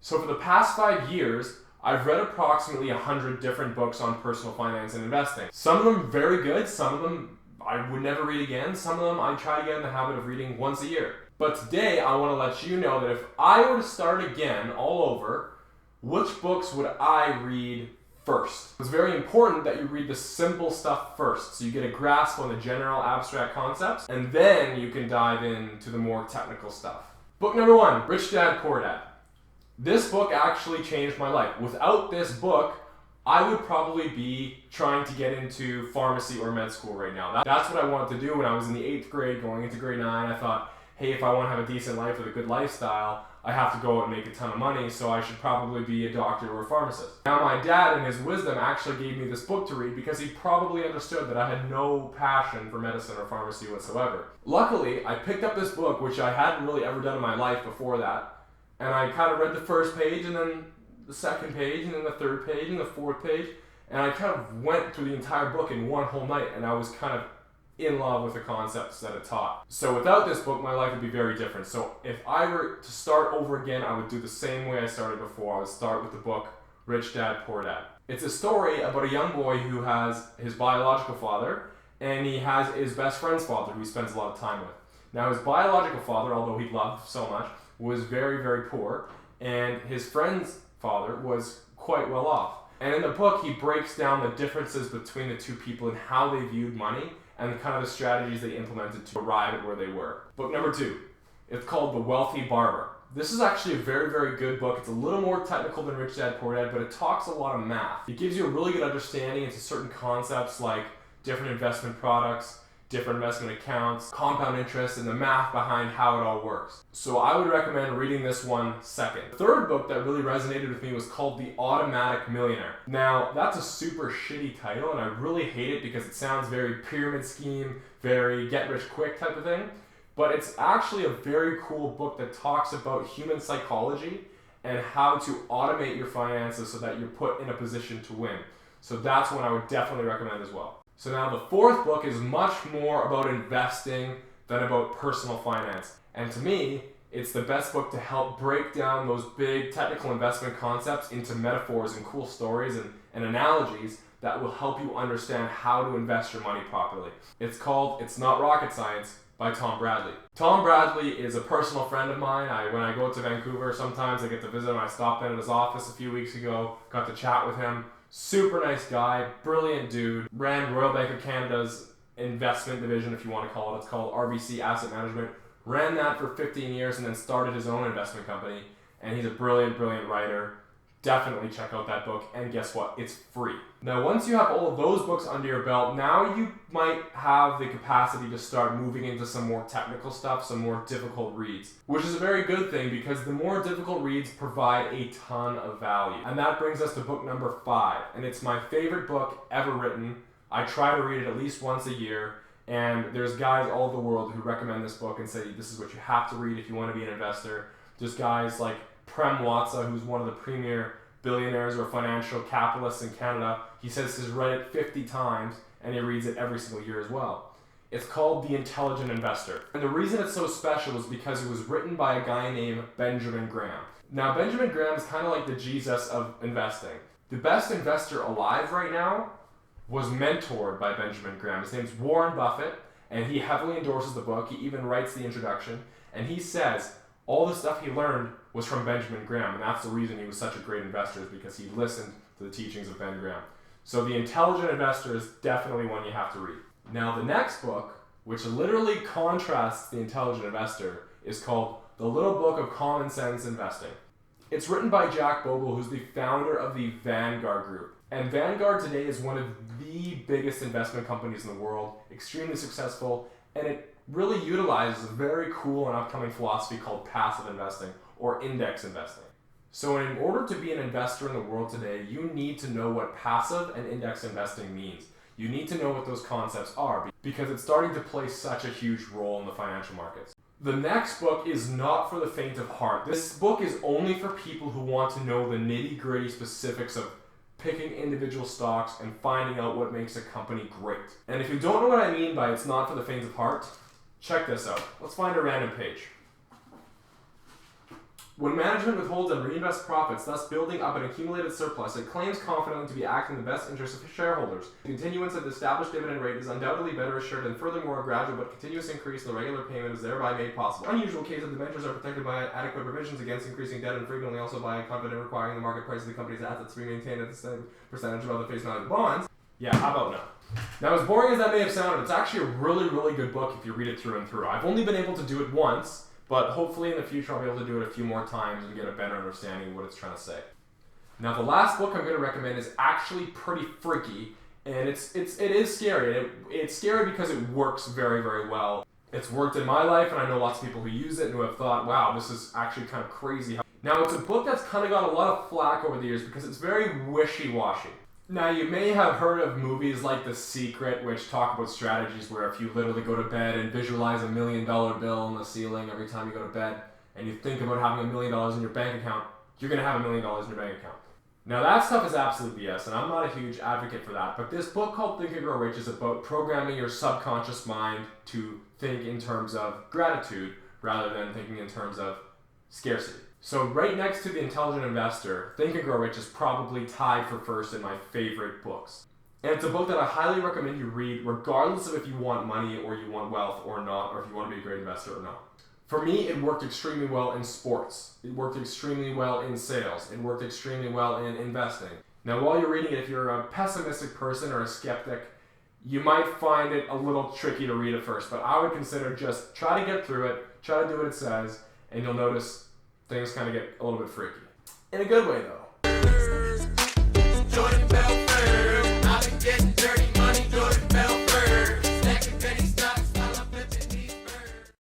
So for the past 5 years, I've read approximately 100 different books on personal finance and investing. Some of them very good, some of them I would never read again, some of them I try to get in the habit of reading once a year. But today I want to let you know that if I were to start again all over, which books would I read first? It's very important that you read the simple stuff first, so you get a grasp on the general abstract concepts, and then you can dive into the more technical stuff. Book number 1, Rich Dad, Poor Dad. This book actually changed my life. Without this book, I would probably be trying to get into pharmacy or med school right now. That's what I wanted to do when I was in the 8th grade, going into grade 9. I thought, hey, if I want to have a decent life with a good lifestyle, I have to go out and make a ton of money, so I should probably be a doctor or a pharmacist. Now my dad, in his wisdom, actually gave me this book to read because he probably understood that I had no passion for medicine or pharmacy whatsoever. Luckily, I picked up this book, which I hadn't really ever done in my life before that, and I kind of read the first page, and then the second page, and then the third page, and the fourth page, and I kind of went through the entire book in one whole night, and I was kind of in love with the concepts that it taught. So without this book, my life would be very different. So if I were to start over again, I would do the same way I started before. I would start with the book, Rich Dad, Poor Dad. It's a story about a young boy who has his biological father, and he has his best friend's father, who he spends a lot of time with. Now his biological father, although he loved so much, was very, very poor, and his friend's father was quite well off. And in the book, he breaks down the differences between the two people and how they viewed money and kind of the strategies they implemented to arrive at where they were. Book number 2, it's called The Wealthy Barber. This is actually a very, very good book. It's a little more technical than Rich Dad, Poor Dad, but it talks a lot of math. It gives you a really good understanding into certain concepts like different investment products, different investment accounts, compound interest, and the math behind how it all works. So I would recommend reading this one second. The third book that really resonated with me was called The Automatic Millionaire. Now, that's a super shitty title, and I really hate it because it sounds very pyramid scheme, very get-rich-quick type of thing. But it's actually a very cool book that talks about human psychology and how to automate your finances so that you're put in a position to win. So that's one I would definitely recommend as well. So now the fourth book is much more about investing than about personal finance. And to me, it's the best book to help break down those big technical investment concepts into metaphors and cool stories and analogies that will help you understand how to invest your money properly. It's called It's Not Rocket Science by Tom Bradley. Tom Bradley is a personal friend of mine. When I go to Vancouver, sometimes I get to visit him. I stopped in at his office a few weeks ago, got to chat with him. Super nice guy, brilliant dude. Ran Royal Bank of Canada's investment division, if you want to call it. It's called RBC Asset Management. Ran that for 15 years and then started his own investment company. And he's a brilliant, brilliant writer. Definitely check out that book. And guess what? It's free. Now, once you have all of those books under your belt, now you might have the capacity to start moving into some more technical stuff, some more difficult reads, which is a very good thing because the more difficult reads provide a ton of value. And that brings us to book number 5. And it's my favorite book ever written. I try to read it at least once a year. And there's guys all over the world who recommend this book and say, this is what you have to read if you want to be an investor. There's guys like Prem Watsa, who's one of the premier billionaires or financial capitalists in Canada. He says he's read it 50 times and he reads it every single year as well. It's called The Intelligent Investor. And the reason it's so special is because it was written by a guy named Benjamin Graham. Now, Benjamin Graham is kind of like the Jesus of investing. The best investor alive right now was mentored by Benjamin Graham. His name's Warren Buffett, and he heavily endorses the book. He even writes the introduction, and he says all the stuff he learned was from Benjamin Graham, and that's the reason he was such a great investor, is because he listened to the teachings of Ben Graham. So The Intelligent Investor is definitely one you have to read. Now the next book, which literally contrasts The Intelligent Investor, is called The Little Book of Common Sense Investing. It's written by Jack Bogle, who's the founder of the Vanguard Group. And Vanguard today is one of the biggest investment companies in the world, extremely successful, and it really utilizes a very cool and upcoming philosophy called passive investing or index investing. So in order to be an investor in the world today, you need to know what passive and index investing means. You need to know what those concepts are because it's starting to play such a huge role in the financial markets. The next book is not for the faint of heart. This book is only for people who want to know the nitty-gritty specifics of picking individual stocks and finding out what makes a company great. And if you don't know what I mean by it's not for the faint of heart, check this out. Let's find a random page. When management withholds and reinvests profits, thus building up an accumulated surplus, it claims confidently to be acting in the best interest of shareholders. The continuance of the established dividend rate is undoubtedly better assured, and furthermore, a gradual but continuous increase in the regular payment is thereby made possible. Unusual case of debentures are protected by adequate provisions against increasing debt, and frequently also by a confident requiring the market price of the company's assets to be maintained at the same percentage of the face value of the bonds. Yeah, how about no? Now, as boring as that may have sounded, it's actually a really, really good book if you read it through and through. I've only been able to do it once, but hopefully in the future I'll be able to do it a few more times and get a better understanding of what it's trying to say. Now, the last book I'm going to recommend is actually pretty freaky, and it is scary. It's scary because it works very, very well. It's worked in my life, and I know lots of people who use it and who have thought, wow, this is actually kind of crazy. Now, it's a book that's kind of got a lot of flack over the years because it's very wishy-washy. Now, you may have heard of movies like The Secret, which talk about strategies where if you literally go to bed and visualize $1 million bill on the ceiling every time you go to bed, and you think about having $1 million in your bank account, you're going to have $1 million in your bank account. Now, that stuff is absolute BS, and I'm not a huge advocate for that, but this book called Think and Grow Rich is about programming your subconscious mind to think in terms of gratitude rather than thinking in terms of scarcity. So right next to The Intelligent Investor, Think and Grow Rich is probably tied for first in my favorite books. And it's a book that I highly recommend you read regardless of if you want money or you want wealth or not, or if you want to be a great investor or not. For me, it worked extremely well in sports. It worked extremely well in sales. It worked extremely well in investing. Now, while you're reading it, if you're a pessimistic person or a skeptic, you might find it a little tricky to read at first, but I would consider just try to get through it, try to do what it says, and you'll notice things kind of get a little bit freaky. In a good way, though.